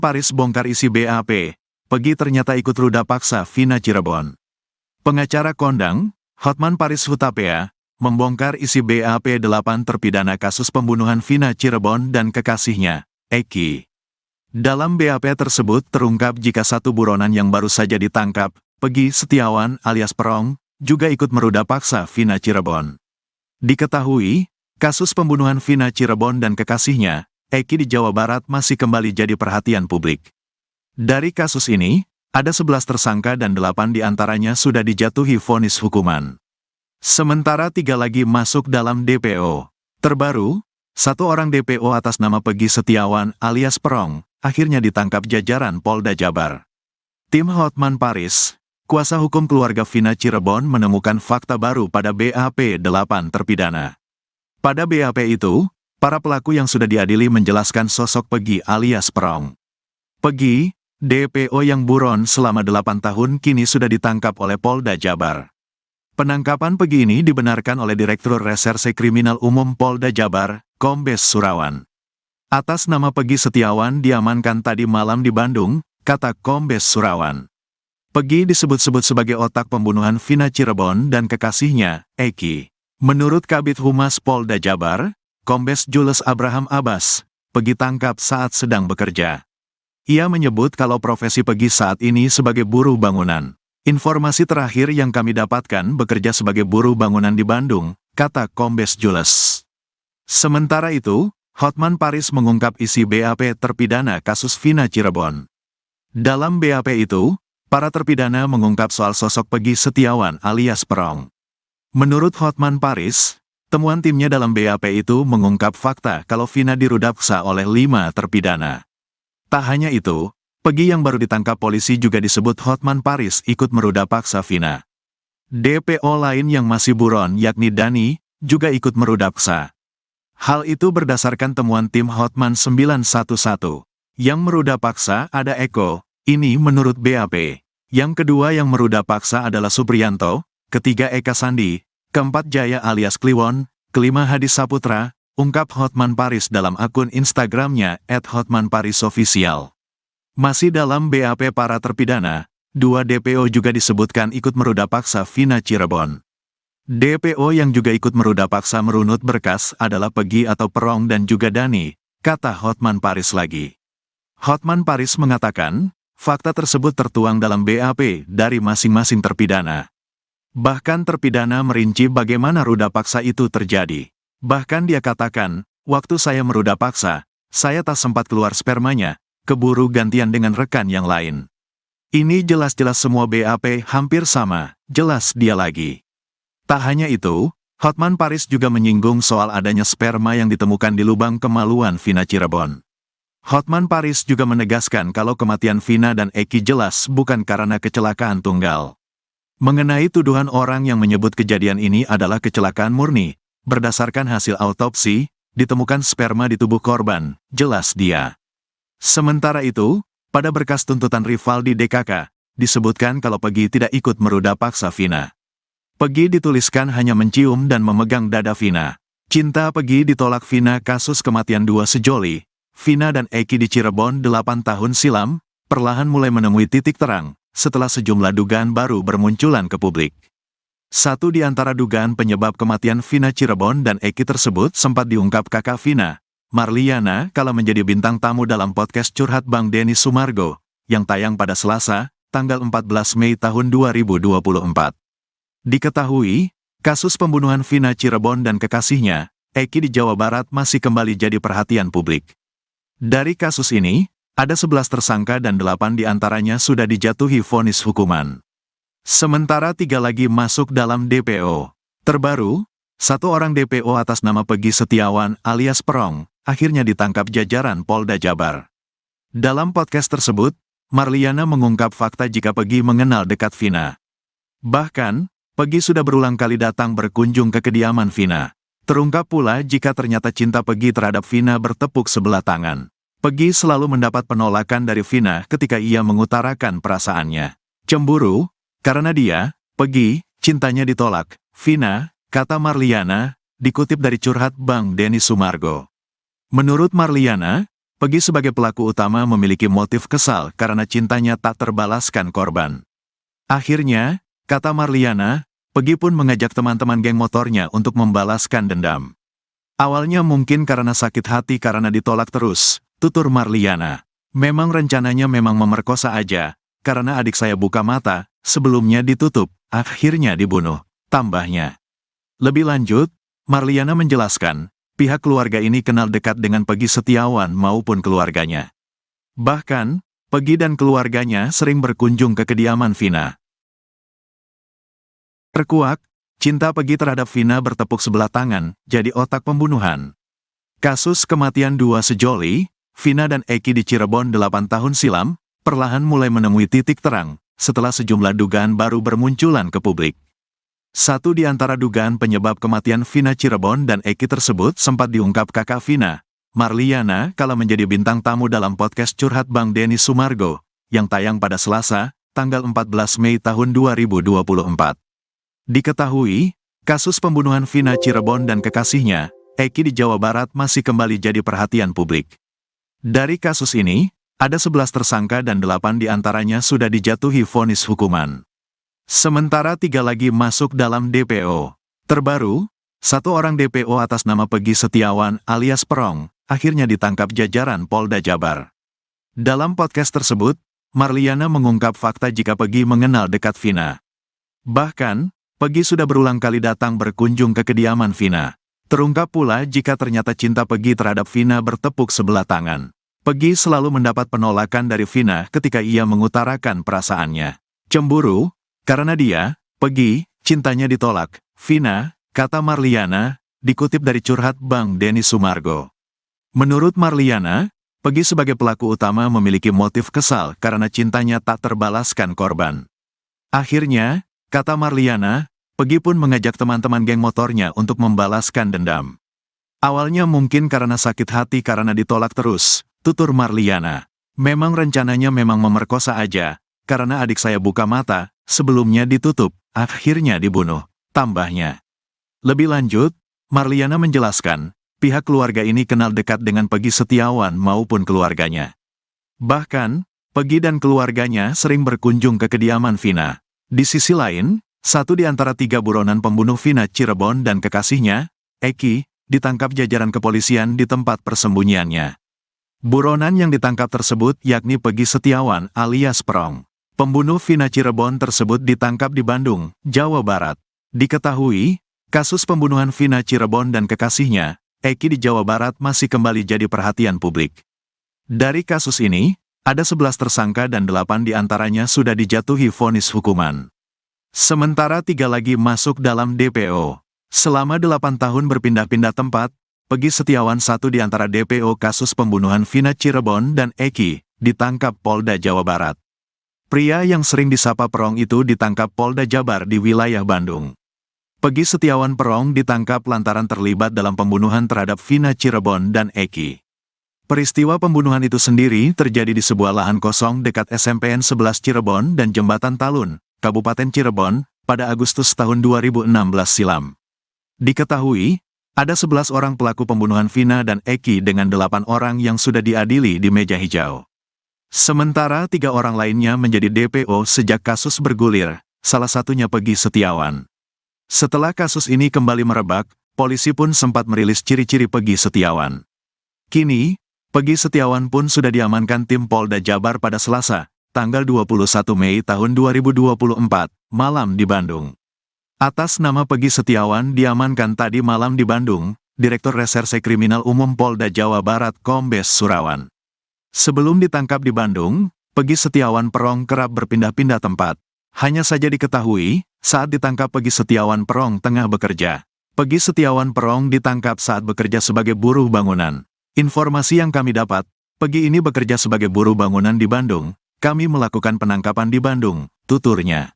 Paris bongkar isi BAP, Peggy ternyata ikut ruda paksa Vina Cirebon. Pengacara kondang, Hotman Paris Hutapea, membongkar isi BAP 8 terpidana kasus pembunuhan Vina Cirebon dan kekasihnya, Eki. Dalam BAP tersebut terungkap jika satu buronan yang baru saja ditangkap, Peggy Setiawan alias Perong, juga ikut meruda paksa Vina Cirebon. Diketahui, kasus pembunuhan Vina Cirebon dan kekasihnya, Eki di Jawa Barat masih kembali jadi perhatian publik. Dari kasus ini, ada 11 tersangka dan 8 diantaranya sudah dijatuhi vonis hukuman. Sementara 3 lagi masuk dalam DPO. Terbaru, 1 orang DPO atas nama Peggy Setiawan alias Perong, akhirnya ditangkap jajaran Polda Jabar. Tim Hotman Paris, kuasa hukum keluarga Vina Cirebon menemukan fakta baru pada BAP 8 terpidana. Pada BAP itu, para pelaku yang sudah diadili menjelaskan sosok Peggy alias Perong. Peggy, DPO yang buron selama 8 tahun kini sudah ditangkap oleh Polda Jabar. Penangkapan Peggy ini dibenarkan oleh Direktur Reserse Kriminal Umum Polda Jabar, Kombes Surawan. Atas nama Peggy Setiawan diamankan tadi malam di Bandung, kata Kombes Surawan. Peggy disebut-sebut sebagai otak pembunuhan Vina Cirebon dan kekasihnya, Eki. Menurut Kabid Humas Polda Jabar, Kombes Jules Abraham Abbas, Peggy tangkap saat sedang bekerja. Ia menyebut kalau profesi Peggy saat ini sebagai buruh bangunan. Informasi terakhir yang kami dapatkan bekerja sebagai buruh bangunan di Bandung, kata Kombes Jules. Sementara itu, Hotman Paris mengungkap isi BAP terpidana kasus Vina Cirebon. Dalam BAP itu, para terpidana mengungkap soal sosok Peggy Setiawan alias Perong. Menurut Hotman Paris, temuan timnya dalam BAP itu mengungkap fakta kalau Vina dirudaksa oleh 5 terpidana. Tak hanya itu, Peggy yang baru ditangkap polisi juga disebut Hotman Paris ikut meruda paksa Vina. DPO lain yang masih buron yakni Dani, juga ikut meruda paksa. Hal itu berdasarkan temuan tim Hotman 911. Yang meruda paksa ada Eko, ini menurut BAP. Yang kedua yang meruda paksa adalah Supriyanto, ketiga Eka Sandi, keempat Jaya alias Kliwon, kelima Hadi Saputra, ungkap Hotman Paris dalam akun Instagramnya @hotmanparisofficial. Masih dalam BAP para terpidana, 2 DPO juga disebutkan ikut meruda paksa Vina Cirebon. DPO yang juga ikut meruda paksa merunut berkas adalah Peggy atau Perong dan juga Dani, kata Hotman Paris lagi. Hotman Paris mengatakan, fakta tersebut tertuang dalam BAP dari masing-masing terpidana. Bahkan terpidana merinci bagaimana ruda paksa itu terjadi. Bahkan dia katakan, waktu saya meruda paksa, saya tak sempat keluar spermanya, keburu gantian dengan rekan yang lain. Ini jelas-jelas semua BAP hampir sama, jelas dia lagi. Tak hanya itu, Hotman Paris juga menyinggung soal adanya sperma yang ditemukan di lubang kemaluan Vina Cirebon. Hotman Paris juga menegaskan kalau kematian Vina dan Eki jelas bukan karena kecelakaan tunggal. Mengenai tuduhan orang yang menyebut kejadian ini adalah kecelakaan murni, berdasarkan hasil autopsi, ditemukan sperma di tubuh korban, jelas dia. Sementara itu, pada berkas tuntutan Rivaldi DKK, disebutkan kalau Peggy tidak ikut meruda paksa Vina. Peggy dituliskan hanya mencium dan memegang dada Vina. Cinta Peggy ditolak Vina kasus kematian 2 sejoli. Vina dan Eki di Cirebon 8 tahun silam, perlahan mulai menemui titik terang, setelah sejumlah dugaan baru bermunculan ke publik. Satu di antara dugaan penyebab kematian Vina Cirebon dan Eki tersebut sempat diungkap kakak Vina, Marliana, kala menjadi bintang tamu dalam podcast Curhat Bang Denny Sumargo, yang tayang pada Selasa, tanggal 14 Mei tahun 2024. Diketahui, kasus pembunuhan Vina Cirebon dan kekasihnya, Eki di Jawa Barat masih kembali jadi perhatian publik. Dari kasus ini, ada 11 tersangka dan 8 diantaranya sudah dijatuhi vonis hukuman. Sementara 3 lagi masuk dalam DPO. Terbaru, 1 orang DPO atas nama Peggy Setiawan alias Perong, akhirnya ditangkap jajaran Polda Jabar. Dalam podcast tersebut, Marliana mengungkap fakta jika Peggy mengenal dekat Vina. Bahkan, Peggy sudah berulang kali datang berkunjung ke kediaman Vina. Terungkap pula jika ternyata cinta Peggy terhadap Vina bertepuk sebelah tangan. Peggy selalu mendapat penolakan dari Vina ketika ia mengutarakan perasaannya. Cemburu, karena dia, Peggy, cintanya ditolak. Vina, kata Marliana, dikutip dari Curhat Bang Denny Sumargo. Menurut Marliana, Peggy sebagai pelaku utama memiliki motif kesal karena cintanya tak terbalaskan korban. Akhirnya, kata Marliana, Peggy pun mengajak teman-teman geng motornya untuk membalaskan dendam. Awalnya mungkin karena sakit hati karena ditolak terus, tutur Marliana. Memang rencananya memang memerkosa aja, karena adik saya buka mata, sebelumnya ditutup, akhirnya dibunuh, tambahnya. Lebih lanjut, Marliana menjelaskan, pihak keluarga ini kenal dekat dengan Peggy Setiawan maupun keluarganya. Bahkan, Peggy dan keluarganya sering berkunjung ke kediaman Vina. Terkuak, cinta Peggy terhadap Vina bertepuk sebelah tangan, jadi otak pembunuhan. Kasus kematian dua sejoli, Vina dan Eki di Cirebon 8 tahun silam, perlahan mulai menemui titik terang, setelah sejumlah dugaan baru bermunculan ke publik. Satu di antara dugaan penyebab kematian Vina Cirebon dan Eki tersebut sempat diungkap kakak Vina, Marliana, kala menjadi bintang tamu dalam podcast Curhat Bang Denny Sumargo, yang tayang pada Selasa, tanggal 14 Mei tahun 2024. Diketahui, kasus pembunuhan Vina Cirebon dan kekasihnya, Eki di Jawa Barat masih kembali jadi perhatian publik. Dari kasus ini, ada 11 tersangka dan 8 diantaranya sudah dijatuhi vonis hukuman. Sementara 3 lagi masuk dalam DPO. Terbaru, 1 orang DPO atas nama Peggy Setiawan alias Perong, akhirnya ditangkap jajaran Polda Jabar. Dalam podcast tersebut, Marliana mengungkap fakta jika Peggy mengenal dekat Vina. Bahkan, Peggy sudah berulang kali datang berkunjung ke kediaman Vina. Terungkap pula jika ternyata cinta Peggy terhadap Vina bertepuk sebelah tangan. Peggy selalu mendapat penolakan dari Vina ketika ia mengutarakan perasaannya. Cemburu, karena dia, Peggy, cintanya ditolak. Vina, kata Marliana, dikutip dari Curhat Bang Denny Sumargo. Menurut Marliana, Peggy sebagai pelaku utama memiliki motif kesal karena cintanya tak terbalaskan korban. Akhirnya, kata Marliana, Peggy pun mengajak teman-teman geng motornya untuk membalaskan dendam. Awalnya mungkin karena sakit hati karena ditolak terus, tutur Marliana. Memang rencananya memang memerkosa aja, karena adik saya buka mata, sebelumnya ditutup, akhirnya dibunuh, tambahnya. Lebih lanjut, Marliana menjelaskan, pihak keluarga ini kenal dekat dengan Peggy Setiawan maupun keluarganya. Bahkan, Peggy dan keluarganya sering berkunjung ke kediaman Vina. Di sisi lain, 1 di antara 3 buronan pembunuh Vina Cirebon dan kekasihnya, Eki, ditangkap jajaran kepolisian di tempat persembunyiannya. Buronan yang ditangkap tersebut yakni Peggy Setiawan alias Perong. Pembunuh Vina Cirebon tersebut ditangkap di Bandung, Jawa Barat. Diketahui, kasus pembunuhan Vina Cirebon dan kekasihnya, Eki di Jawa Barat masih kembali jadi perhatian publik. Dari kasus ini, ada 11 tersangka dan 8 diantaranya sudah dijatuhi vonis hukuman. Sementara 3 lagi masuk dalam DPO. Selama 8 tahun berpindah-pindah tempat, Peggy Setiawan 1 di antara DPO kasus pembunuhan Vina Cirebon dan Eki, ditangkap Polda Jawa Barat. Pria yang sering disapa Perong itu ditangkap Polda Jabar di wilayah Bandung. Peggy Setiawan Perong ditangkap lantaran terlibat dalam pembunuhan terhadap Vina Cirebon dan Eki. Peristiwa pembunuhan itu sendiri terjadi di sebuah lahan kosong dekat SMPN 11 Cirebon dan Jembatan Talun, Kabupaten Cirebon, pada Agustus tahun 2016 silam. Diketahui, ada 11 orang pelaku pembunuhan Vina dan Eki dengan 8 orang yang sudah diadili di meja hijau. Sementara 3 orang lainnya menjadi DPO sejak kasus bergulir, salah satunya Peggy Setiawan. Setelah kasus ini kembali merebak, polisi pun sempat merilis ciri-ciri Peggy Setiawan. Kini, Peggy Setiawan pun sudah diamankan tim Polda Jabar pada Selasa, tanggal 21 Mei tahun 2024, malam di Bandung. Atas nama Peggy Setiawan diamankan tadi malam di Bandung, Direktur Reserse Kriminal Umum Polda Jawa Barat Kombes Surawan. Sebelum ditangkap di Bandung, Peggy Setiawan Perong kerap berpindah-pindah tempat. Hanya saja diketahui, saat ditangkap Peggy Setiawan Perong tengah bekerja. Peggy Setiawan Perong ditangkap saat bekerja sebagai buruh bangunan. Informasi yang kami dapat, Peggy ini bekerja sebagai buruh bangunan di Bandung. Kami melakukan penangkapan di Bandung, tuturnya.